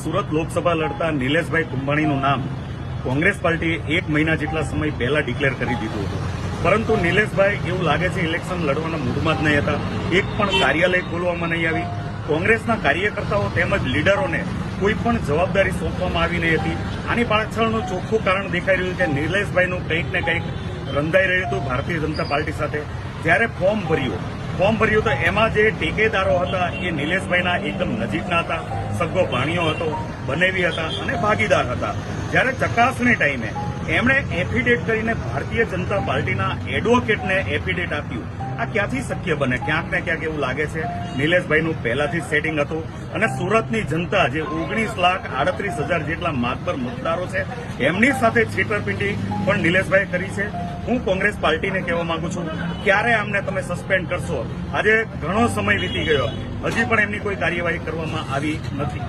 સુરત લોકસભા લડતા નિલેશભાઈ કુંભાણીનું નામ કોંગ્રેસ પાર્ટીએ 1 મહિના જેટલા સમય પહેલા ડિક્લેર કરી દીધું હતું, પરંતુ નિલેશભાઈ એવું લાગે છે ઇલેક્શન લડવાના મૂડમાં જ નહીં હતા. એક પણ કાર્યાલય ખોલવામાં નહીં આવી. કોંગ્રેસના કાર્યકર્તાઓ તેમજ લીડરોને કોઈ પણ જવાબદારી સોંપવામાં આવી નહીં હતી. આની પાછળનું ચોખ્ખું કારણ દેખાઈ રહ્યું છે. નિલેશભાઈનું કંઈક ને કંઈક રંધાઈ રહ્યું હતું ભારતીય જનતા પાર્ટી સાથે. જ્યારે ફોર્મ ભર્યું તો એમાં જે ટેકેદારો હતા એ નિલેશભાઈના એકદમ નજીકના હતા, સગો ભાણિયો હતો, બનેવી હતા અને ભાગીદાર હતા. જ્યારે ચકાસણી ટાઈમે એમણે એફિડેટ કરીને ભારતીય જનતા પાર્ટીના એડવોકેટને એફિડેટ આપ્યું. આ ક્યાંથી શક્ય બને? ક્યાંક ને ક્યાંક એવું લાગે છે નિલેશભાઈનું પહેલાથી સેટિંગ હતું અને સુરતની જનતા જે 19,38,000 જેટલા માતબર મતદારો છે એમની સાથે છેતરપિંડી પણ નિલેશભાઈએ કરી છે. હું કોંગ્રેસ પાર્ટીને કહેવા માંગુ છું, ક્યારે આમને તમે સસ્પેન્ડ કરશો? આજે ઘણો સમય વીતી ગયો, હજી પણ એમની કોઈ કાર્યવાહી કરવામાં આવી નથી.